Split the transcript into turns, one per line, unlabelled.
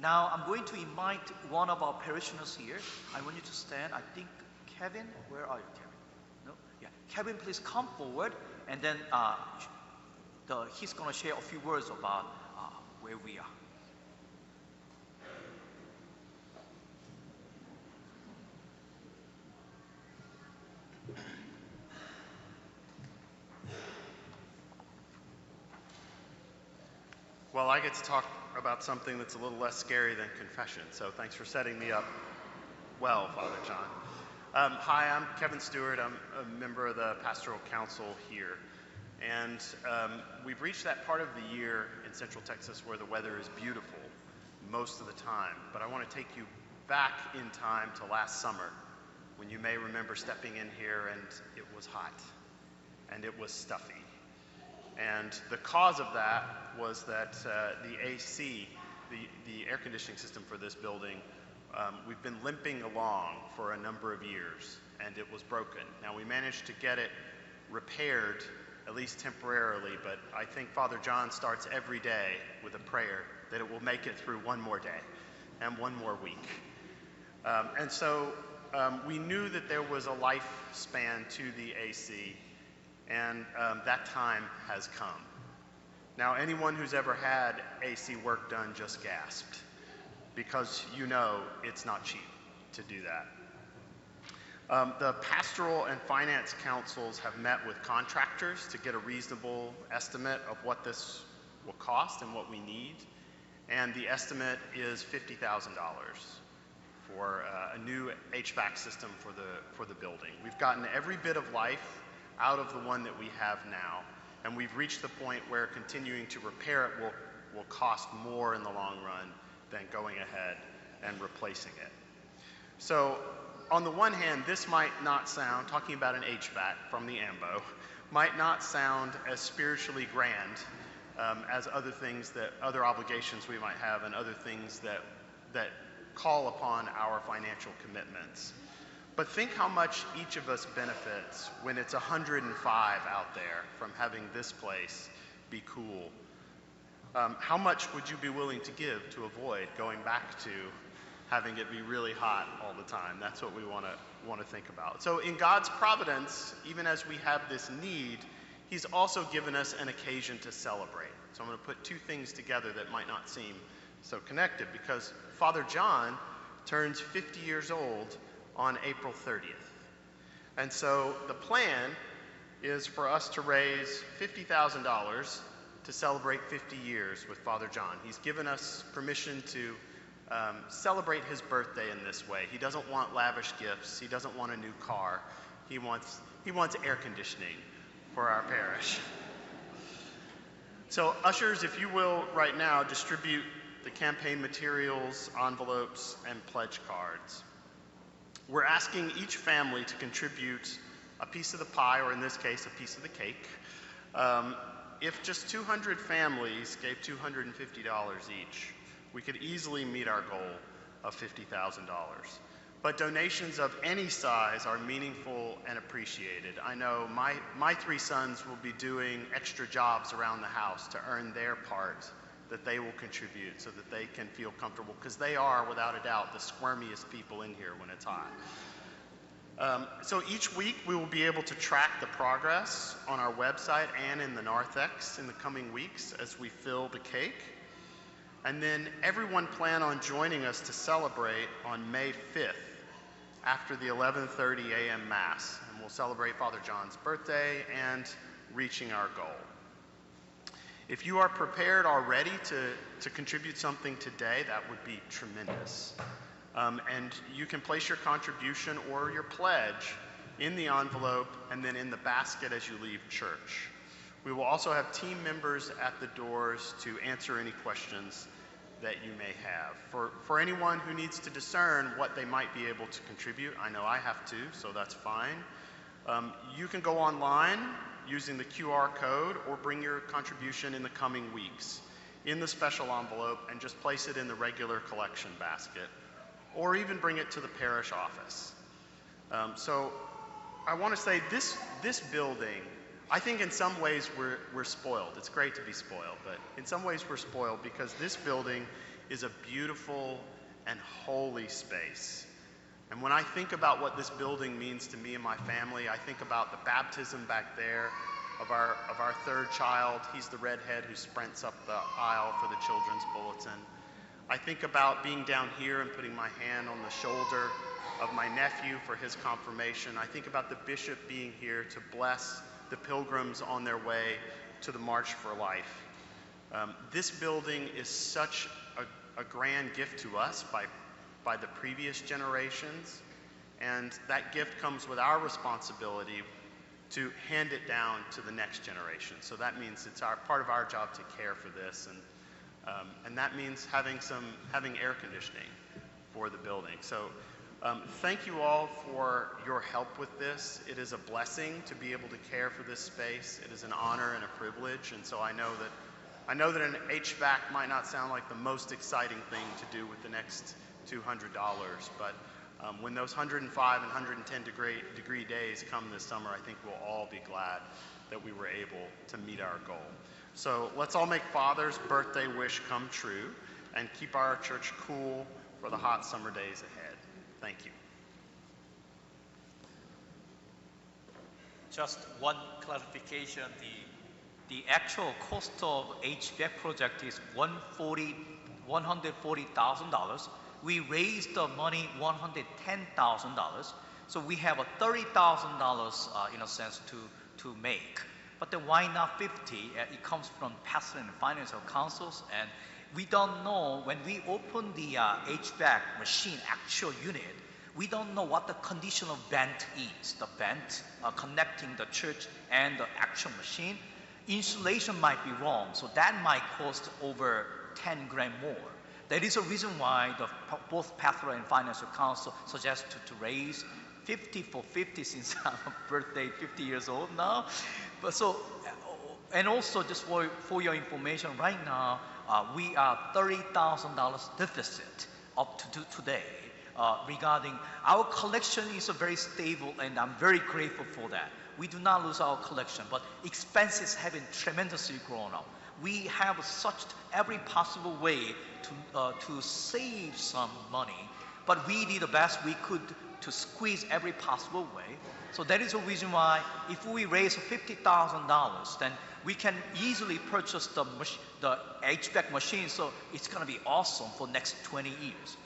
Now I'm going to invite one of our parishioners here. I want you to stand. I think Kevin, where are you, Kevin? No? Yeah. Kevin, please come forward, and then he's going to share a few words about where we are.
Well, I get to talk about something that's a little less scary than confession, so thanks for setting me up well, Father John. Hi, I'm Kevin Stewart. I'm a member of the Pastoral Council here. And we've reached that part of the year in Central Texas where the weather is beautiful most of the time. But I want to take you back in time to last summer when you may remember stepping in here and it was hot and it was stuffy. And the cause of that was that the AC, the air conditioning system for this building, we've been limping along for a number of years, and it was broken. Now, we managed to get it repaired, at least temporarily, but I think Father John starts every day with a prayer that it will make it through one more day and one more week. And so we knew that there was a lifespan to the AC, and that time has come. Now, anyone who's ever had AC work done just gasped, because you know it's not cheap to do that. The pastoral and finance councils have met with contractors to get a reasonable estimate of what this will cost and what we need, and the estimate is $50,000 for a new HVAC system for the building. We've gotten every bit of life out of the one that we have now, and we've reached the point where continuing to repair it will cost more in the long run than going ahead and replacing it. So on the one hand, this might not sound, talking about an HVAC from the AMBO, might not sound as spiritually grand as other obligations we might have and other things that call upon our financial commitments. But think how much each of us benefits when it's 105 out there from having this place be cool. How much would you be willing to give to avoid going back to having it be really hot all the time? That's what we want to think about. So in God's providence, even as we have this need, He's also given us an occasion to celebrate. So I'm going to put two things together that might not seem so connected, because Father John turns 50 years old on April 30th. And so the plan is for us to raise $50,000 to celebrate 50 years with Father John. He's given us permission to celebrate his birthday in this way. He doesn't want lavish gifts. He doesn't want a new car. He wants air conditioning for our parish. So ushers, if you will, right now, distribute the campaign materials, envelopes, and pledge cards. We're asking each family to contribute a piece of the pie, or in this case, a piece of the cake. If just 200 families gave $250 each, we could easily meet our goal of $50,000. But donations of any size are meaningful and appreciated. I know my three sons will be doing extra jobs around the house to earn their part that they will contribute so that they can feel comfortable, because they are, without a doubt, the squirmiest people in here when it's hot. So each week we will be able to track the progress on our website and in the narthex in the coming weeks as we fill the cake. And then everyone plan on joining us to celebrate on May 5th after the 11:30 a.m. Mass. And we'll celebrate Father John's birthday and reaching our goal. If you are prepared already to contribute something today, that would be tremendous. And you can place your contribution or your pledge in the envelope and then in the basket as you leave church. We will also have team members at the doors to answer any questions that you may have. For anyone who needs to discern what they might be able to contribute, I know I have to, so that's fine. You can go online using the QR code or bring your contribution in the coming weeks in the special envelope and just place it in the regular collection basket, or even bring it to the parish office. So I want to say this building, I think in some ways we're spoiled. It's great to be spoiled, but in some ways we're spoiled because this building is a beautiful and holy space. And when I think about what this building means to me and my family, I think about the baptism back there of our third child. He's the redhead who sprints up the aisle for the children's bulletin. I think about being down here and putting my hand on the shoulder of my nephew for his confirmation. I think about the bishop being here to bless the pilgrims on their way to the March for Life. This building is such a grand gift to us by the previous generations, and that gift comes with our responsibility to hand it down to the next generation. So that means it's part of our job to care for this, and that means having air conditioning for the building. So thank you all for your help with this. It is a blessing to be able to care for this space. It is an honor and a privilege, and so I know that an HVAC might not sound like the most exciting thing to do with the next $200, but when those 105 and 110 degree days come this summer, I think we'll all be glad that we were able to meet our goal. So let's all make Father's birthday wish come true and keep our church cool for the hot summer days ahead. Thank you.
Just one clarification. The actual cost of HVAC project is $140,000. We raised the money $110,000. So we have a $30,000 in a sense to make. But then why not 50? It comes from pastoral and financial councils, and we don't know when we open the HVAC machine actual unit. We don't know what the condition of vent is. The vent connecting the church and the actual machine. Insulation might be wrong, so that might cost over 10 grand more. That is a reason why both pastoral and financial council suggest to raise 50 for 50 since I'm birthday 50 years old now. But so, and also just for your information, right now we are $30,000 deficit up to today. Regarding our collection is very stable, and I'm very grateful for that. We do not lose our collection, but expenses have been tremendously grown up. We have searched every possible way to save some money, but we did the best we could to squeeze every possible way. So that is the reason why if we raise $50,000, then we can easily purchase the HVAC machine. So it's going to be awesome for next 20 years.